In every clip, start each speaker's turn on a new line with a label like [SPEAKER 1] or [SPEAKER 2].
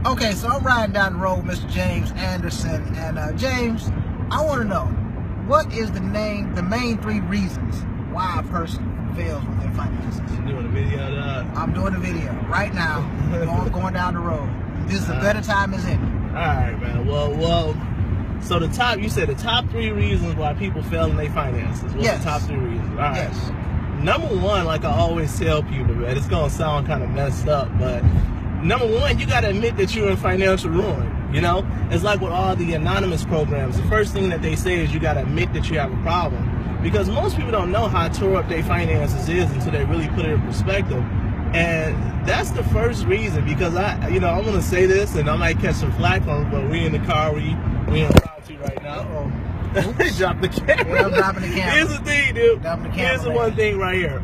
[SPEAKER 1] Okay, so I'm riding down the road with Mr. James Anderson, and James, I want to know, what is the main three reasons why a person fails with their finances?
[SPEAKER 2] You doing a video of that?
[SPEAKER 1] I'm doing a video right now, going down the road. This is a better time as any.
[SPEAKER 2] All right, man. Well. So you said the top 3 reasons why people fail in their finances. What's
[SPEAKER 1] Yes.
[SPEAKER 2] the top 3 reasons? All right.
[SPEAKER 1] Yes.
[SPEAKER 2] Number one, like I always tell people, man, it's gonna sound kind of messed up, but number one, you gotta admit that you're in financial ruin. You know, it's like with all the anonymous programs. The first thing that they say is you gotta admit that you have a problem, because most people don't know how tore up their finances is until they really put it in perspective. And that's the first reason, because I'm gonna say this, and I might catch some flack on it, but we in the car, we in the right now. Drop the camera.
[SPEAKER 1] Yeah, I'm dropping the camera.
[SPEAKER 2] Here's the thing, dude.
[SPEAKER 1] Dropping the camera,
[SPEAKER 2] Here's the one thing right here.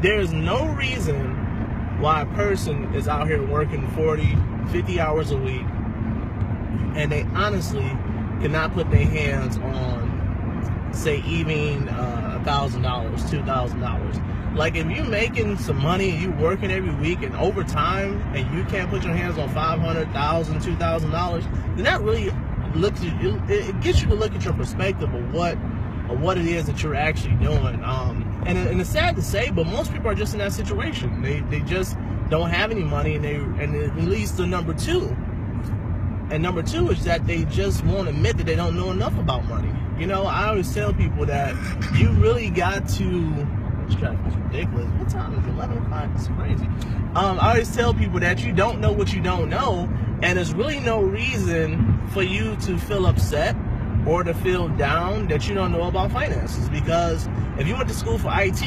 [SPEAKER 2] There's no reason why a person is out here working 40, 50 hours a week, and they honestly cannot put their hands on, say, even $1,000, $2,000. Like, if you're making some money and you're working every week and overtime, and you can't put your hands on $500, $1,000, $2,000, then that really it gets you to look at your perspective of what it is that you're actually doing. And it's sad to say, but most people are just in that situation. They just don't have any money, and it leads to number 2. And number 2 is that they just won't admit that they don't know enough about money. You know, I always tell people that you really got to. This traffic is ridiculous. What time is it? 11 o'clock? It's crazy. I always tell people that you don't know what you don't know, and there's really no reason for you to feel upset or to feel down that you don't know about finances. Because if you went to school for IT,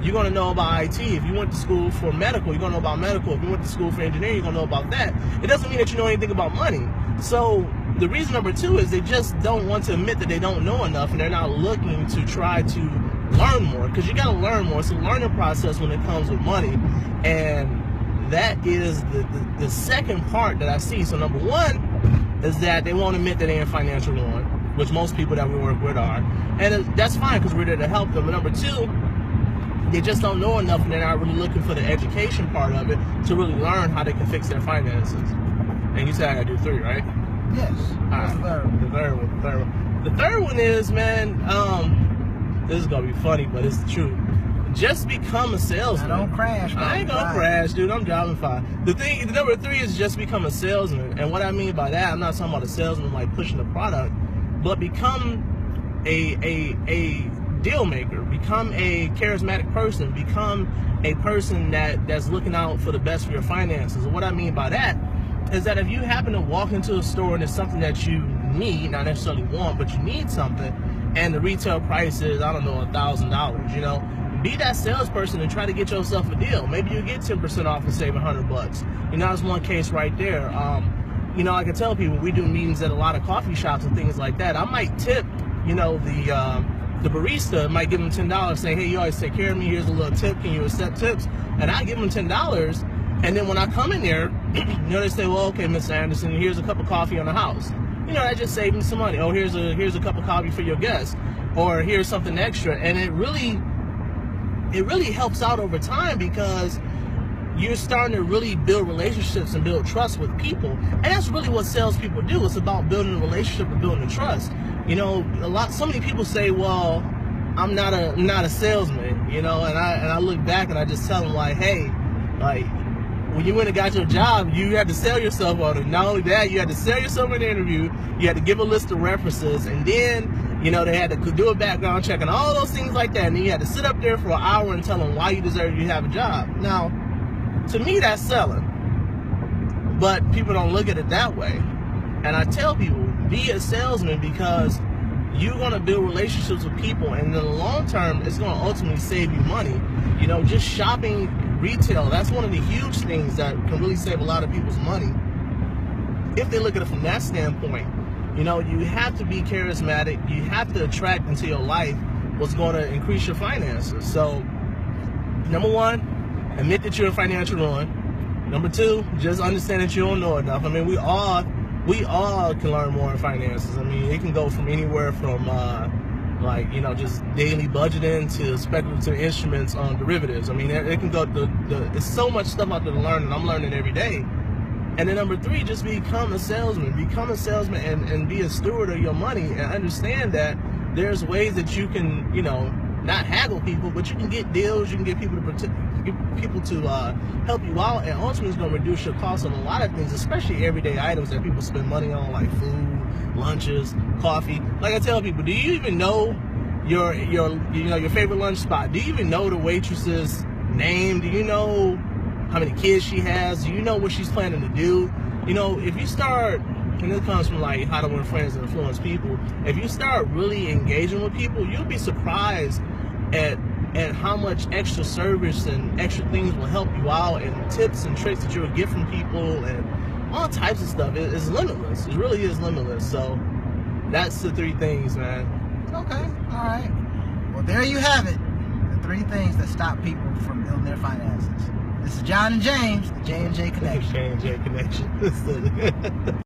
[SPEAKER 2] you're going to know about IT. If you went to school for medical, you're going to know about medical. If you went to school for engineering, you're going to know about that. It doesn't mean that you know anything about money. So the reason number 2 is they just don't want to admit that they don't know enough, and they're not looking to try to learn more, because you got to learn more. It's a learning process when it comes with money, and that is the second part that I see. So number 1 is that they won't admit that they're in financial ruin, which most people that we work with are, and that's fine because we're there to help them. But number 2, they just don't know enough, and they're not really looking for the education part of it to really learn how they can fix their finances. And you said I gotta do 3, right?
[SPEAKER 1] Yes.
[SPEAKER 2] All right. The third one is, man, this is gonna be funny, but it's the truth. Just become a salesman.
[SPEAKER 1] I don't crash, man.
[SPEAKER 2] I ain't gonna crash, dude. I'm driving fine. The number 3 is just become a salesman. And what I mean by that, I'm not talking about a salesman like pushing a product, but become a deal maker. Become a charismatic person. Become a person that's looking out for the best for your finances. And what I mean by that is that if you happen to walk into a store and it's something that you need, not necessarily want, but you need something, and the retail price is, I don't know, $1,000, you know, be that salesperson and try to get yourself a deal. Maybe you get 10% off and save $100. You know, that's one case right there. You know, I can tell people we do meetings at a lot of coffee shops and things like that. I might tip, you know, the barista, might give them $10, say, hey, you always take care of me, here's a little tip, can you accept tips? And I give them $10, and then when I come in there, you know, they say, well, okay, Mr. Anderson, here's a cup of coffee on the house. You know, that just saved me some money. Oh, here's a cup of coffee for your guest, or here's something extra. And it really helps out over time, because you're starting to really build relationships and build trust with people. And that's really what salespeople do. It's about building a relationship and building a trust. You know, so many people say, well, I'm not a salesman, you know, and I look back and I just tell them, like, hey, like, when you went and got your job, you had to sell yourself on it. Not only that, you had to sell yourself in the interview, you had to give a list of references, and then, you know, they had to do a background check and all those things like that, and then you had to sit up there for an hour and tell them why you deserve to have a job. Now, to me, that's selling, but people don't look at it that way. And I tell people, be a salesman, because you're going to build relationships with people, and in the long term, it's going to ultimately save you money. You know, just shopping retail, that's one of the huge things that can really save a lot of people's money if they look at it from that standpoint. You know, you have to be charismatic. You have to attract into your life what's going to increase your finances. So, number 1, admit that you're in financial ruin. Number 2, just understand that you don't know enough. I mean, we all can learn more in finances. I mean, it can go from anywhere from like, you know, just daily budgeting to speculative instruments on derivatives. I mean, it can go there's so much stuff out there to learn, and I'm learning every day. And then number 3, just become a salesman. Become a salesman and be a steward of your money, and understand that there's ways that you can, you know, not haggle people, but you can get deals. You can get people to help you out, and ultimately it's going to reduce your costs on a lot of things, especially everyday items that people spend money on, like food, lunches, coffee. Like I tell people, do you even know your favorite lunch spot? Do you even know the waitress's name? Do you know how many kids she has? Do you know what she's planning to do? You know, if you start, and this comes from like How to Win Friends and Influence People, if you start really engaging with people, you'll be surprised at how much extra service and extra things will help you out, and tips and tricks that you'll get from people, and all types of stuff. It's limitless. It really is limitless. So that's the 3 things, man.
[SPEAKER 1] Okay, all right. Well, there you have it. The 3 things that stop people from building their finances. This is John and James, the J&J Connection.
[SPEAKER 2] J&J Connection.